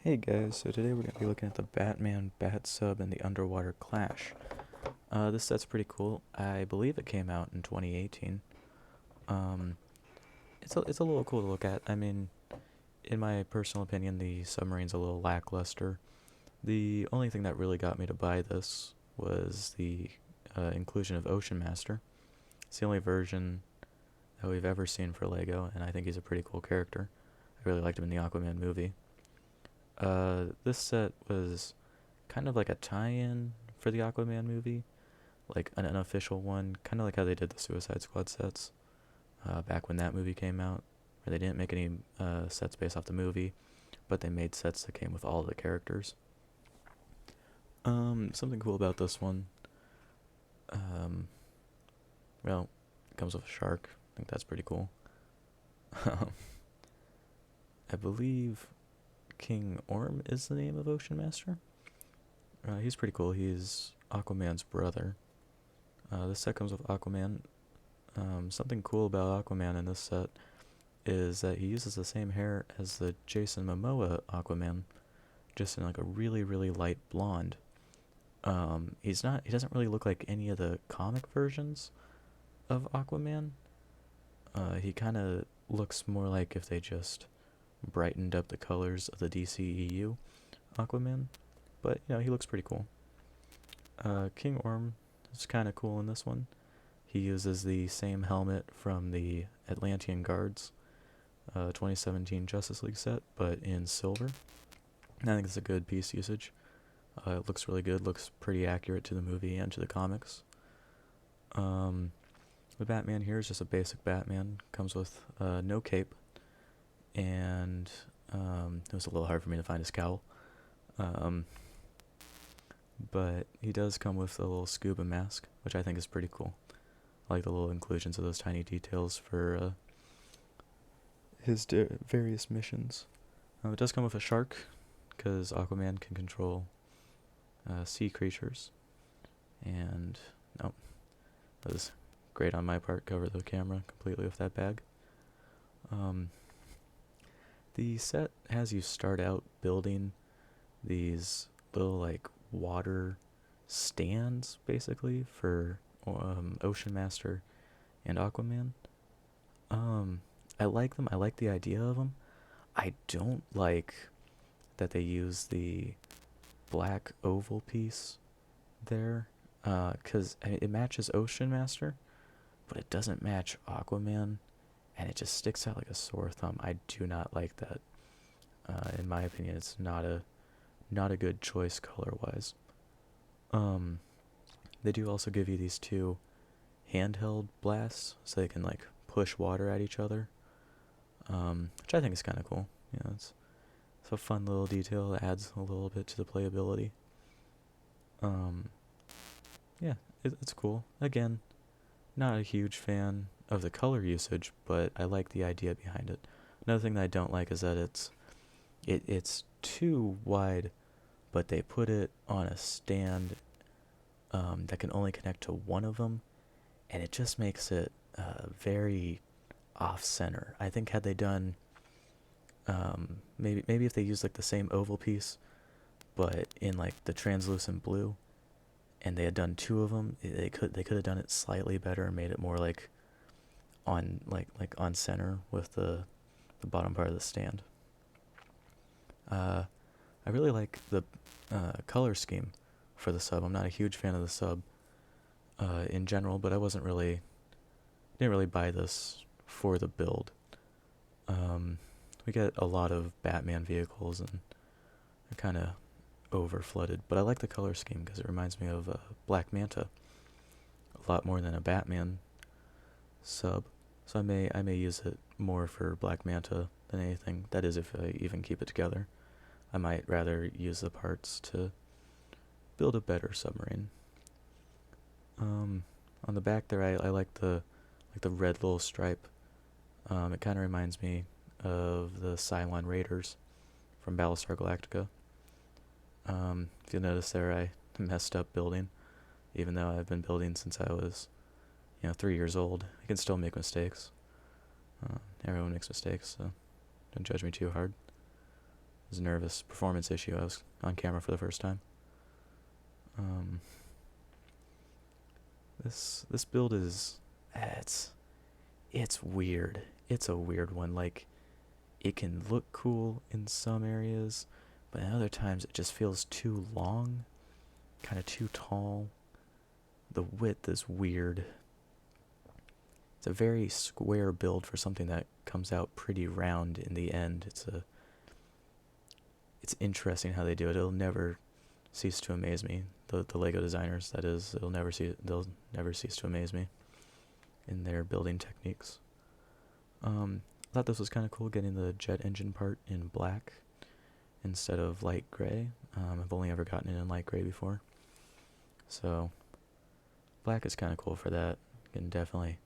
Hey guys, so today we're going to be looking at the Batman Batsub and the Underwater Clash. This set's pretty cool. I believe it came out in 2018. Um, it's a little cool to look at. I mean, in my personal opinion, the submarine's a little lackluster. The only thing that really got me to buy this was the inclusion of Ocean Master. It's the only version that we've ever seen for Lego, and I think he's a pretty cool character. I really liked him in the Aquaman movie. This set was kind of like a tie-in for the Aquaman movie, like an unofficial one, kind of like how they did the Suicide Squad sets back when that movie came out, where they didn't make any sets based off the movie, but they made sets that came with all the characters. Something cool about this one, um, well, it comes with a shark. I think that's pretty cool. I believe King Orm is the name of Ocean Master. He's pretty cool. He's Aquaman's brother. This set comes with Aquaman. Something cool about Aquaman in this set is that he uses the same hair as the Jason Momoa Aquaman, just in like a really, really light blonde. He doesn't really look like any of the comic versions of Aquaman. He kind of looks more like if they just brightened up the colors of the DCEU Aquaman, but he looks pretty cool. King Orm is kind of cool in this one. He uses the same helmet from the Atlantean Guards 2017 Justice League set, but in silver. And I think it's a good piece usage. It looks really good, looks pretty accurate to the movie and to the comics. The Batman here is just a basic Batman. Comes with no cape, and it was a little hard for me to find his cowl. Um, but he does come with a little scuba mask, which I think is pretty cool. I like the little inclusions of those tiny details for his various missions. It does come with a shark, because Aquaman can control sea creatures. And, nope, that was great on my part, cover the camera completely with that bag. The set has you start out building these little, like, water stands, basically, for Ocean Master and Aquaman. I like them. I like the idea of them. I don't like that they use the black oval piece there, because it matches Ocean Master, but it doesn't match Aquaman, and it just sticks out like a sore thumb. I do not like that. In my opinion, it's not a good choice color-wise. Um, they do also give you these two handheld blasts, so they can like push water at each other, which I think is kind of cool. It's a fun little detail that adds a little bit to the playability. Um, yeah, it's cool. Again, not a huge fan of the color usage, but I like the idea behind it. Another thing that I don't like is that it's too wide, but they put it on a stand that can only connect to one of them, and it just makes it very off center. I think had they done maybe if they used like the same oval piece, but in like the translucent blue, and they had done two of them, they could have done it slightly better and made it more like on center with the bottom part of the stand. I really like the color scheme for the sub. I'm not a huge fan of the sub in general, but didn't really buy this for the build. We get a lot of Batman vehicles, and they're kind of over flooded, but I like the color scheme because it reminds me of Black Manta a lot more than a Batman sub. So I may use it more for Black Manta than anything. That is, if I even keep it together. I might rather use the parts to build a better submarine. On the back there, I like the red little stripe. It kind of reminds me of the Cylon Raiders from Battlestar Galactica. If you'll notice there, I messed up building, even though I've been building since I was, 3 years old. I can still make mistakes. Everyone makes mistakes, so don't judge me too hard. was nervous. Performance issue. I was on camera for the first time. This build is it's weird. It's a weird one. Like, it can look cool in some areas, but in other times it just feels too long, kind of too tall. The width is weird. It's a very square build for something that comes out pretty round in the end. It's interesting how they do it. It'll never cease to amaze me. The Lego designers, that is, they'll never cease to amaze me in their building techniques. I thought this was kind of cool, getting the jet engine part in black instead of light gray. I've only ever gotten it in light gray before, so black is kind of cool for that. You can definitely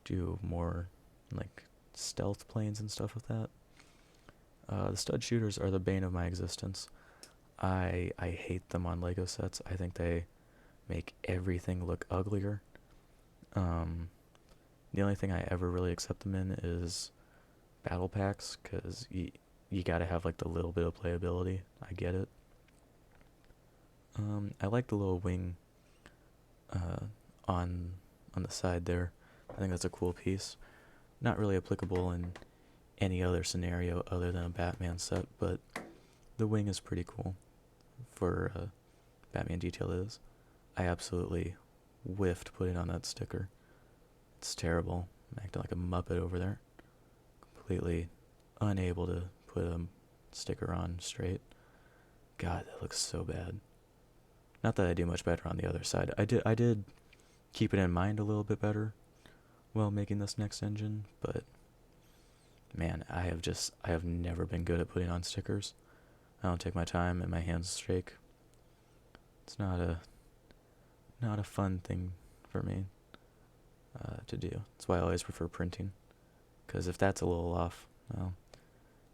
do more like stealth planes and stuff with that. The stud shooters are the bane of my existence. I hate them on Lego sets. I think they make everything look uglier. The only thing I ever really accept them in is battle packs, because you gotta have like the little bit of playability. I get it. I like the little wing on the side there. I think that's a cool piece. Not really applicable in any other scenario other than a Batman set, but the wing is pretty cool for Batman detail is. I absolutely whiffed putting on that sticker. It's terrible. I'm acting like a Muppet over there. Completely unable to put a sticker on straight. God, that looks so bad. Not that I do much better on the other side. I did keep it in mind a little bit better while making this next engine, but man, I have never been good at putting on stickers. I don't take my time and my hands shake. It's not a fun thing for me to do. That's why I always prefer printing. Because if that's a little off, well,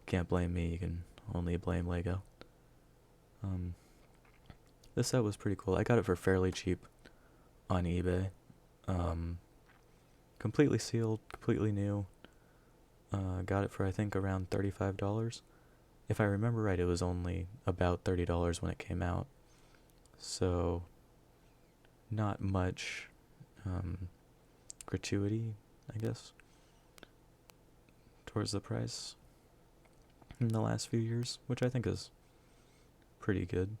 can't blame me. You can only blame Lego. This set was pretty cool. I got it for fairly cheap on eBay. Completely sealed, completely new. Got it for I think around $35. If I remember right, it was only about $30 when it came out. So, not much gratuity, I guess, towards the price in the last few years, which I think is pretty good.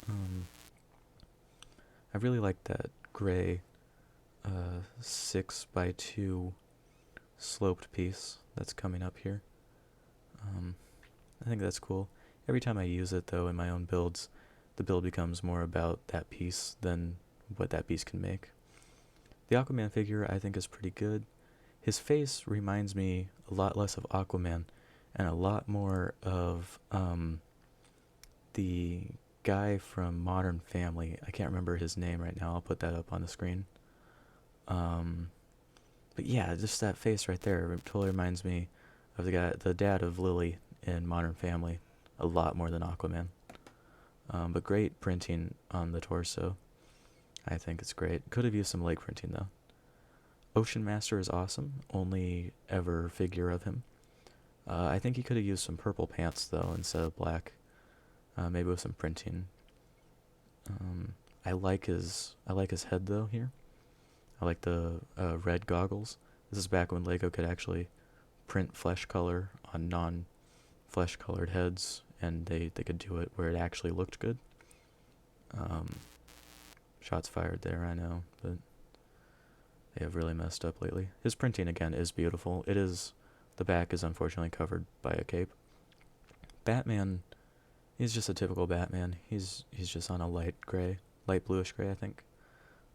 I really like that gray 6x2 sloped piece that's coming up here. I think that's cool. Every time I use it, though, in my own builds, the build becomes more about that piece than what that piece can make. The Aquaman figure, I think, is pretty good. His face reminds me a lot less of Aquaman and a lot more of the guy from Modern Family. I can't remember his name right now. I'll put that up on the screen. But yeah, just that face right there totally reminds me of the dad of Lily in Modern Family, a lot more than Aquaman. But great printing on the torso. I think it's great. Could have used some leg printing though. Ocean Master is awesome. Only ever figure of him. I think he could have used some purple pants though instead of black. Maybe with some printing. I like his head though here. I like the red goggles. This is back when Lego could actually print flesh color on non-flesh colored heads, and they could do it where it actually looked good. Shots fired there, I know, but they have really messed up lately. His printing, again, is beautiful. The back is unfortunately covered by a cape. Batman, he's just a typical Batman. He's just on a light bluish gray, I think,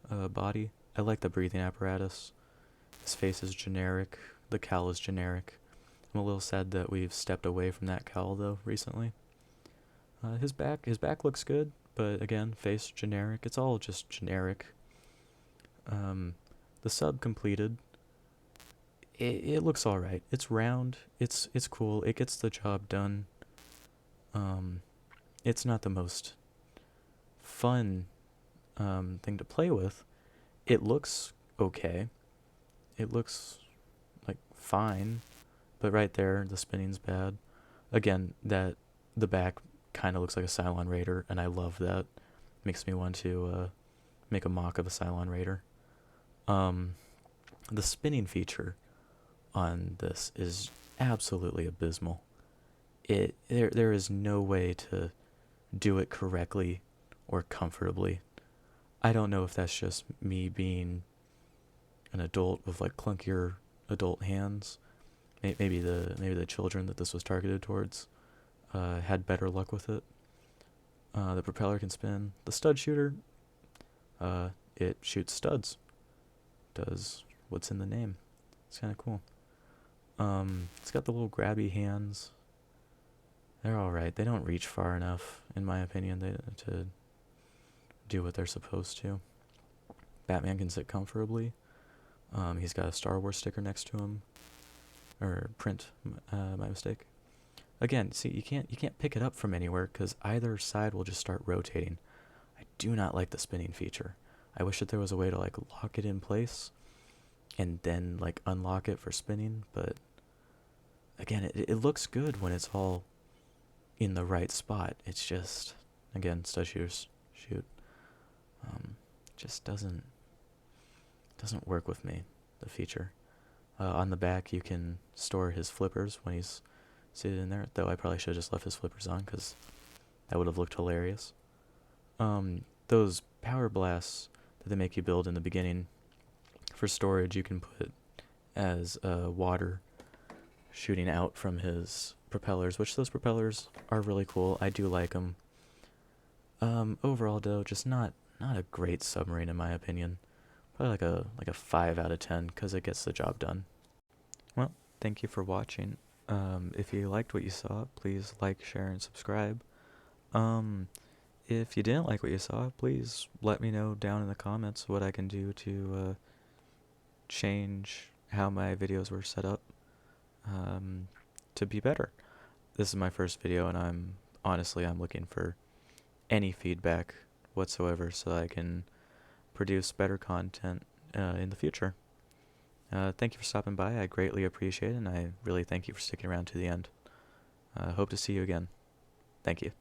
body. I like the breathing apparatus. His face is generic. The cowl is generic. I'm a little sad that we've stepped away from that cowl, though, recently. His back looks good, but again, face generic. It's all just generic. The sub completed. It looks alright. It's round. It's cool. It gets the job done. It's not the most fun thing to play with. It looks okay. It looks like fine, but right there, the spinning's bad. Again, that the back kind of looks like a Cylon Raider, and I love that. Makes me want to make a mock of a Cylon Raider. Um, the spinning feature on this is absolutely abysmal. There is no way to do it correctly or comfortably. I don't know if that's just me being an adult with like clunkier adult hands. Maybe the children that this was targeted towards had better luck with it. The propeller can spin. The stud shooter, it shoots studs. Does what's in the name. It's kind of cool. It's got the little grabby hands. They're all right. They don't reach far enough, in my opinion, to do what they're supposed to. Batman can sit comfortably. He's got a Star Wars sticker next to him, or print. My mistake. Again, see, you can't pick it up from anywhere because either side will just start rotating. I do not like the spinning feature. I wish that there was a way to like lock it in place and then like unlock it for spinning, but again, it looks good when it's all in the right spot. It's just, again, stud shooters shoot. Just doesn't work with me, the feature. On the back, you can store his flippers when he's seated in there, though I probably should have just left his flippers on because that would have looked hilarious. Those power blasts that they make you build in the beginning for storage, you can put as water shooting out from his propellers, which those propellers are really cool. I do like them. Overall, though, just not a great submarine in my opinion. Probably like a 5 out of 10 because it gets the job done. Well, thank you for watching. If you liked what you saw, please like, share, and subscribe. If you didn't like what you saw, please let me know down in the comments what I can do to change how my videos were set up to be better. This is my first video, and I'm looking for any feedback whatsoever so I can produce better content in the future. Thank you for stopping by. I greatly appreciate it, and I really thank you for sticking around to the end. Hope to see you again. Thank you.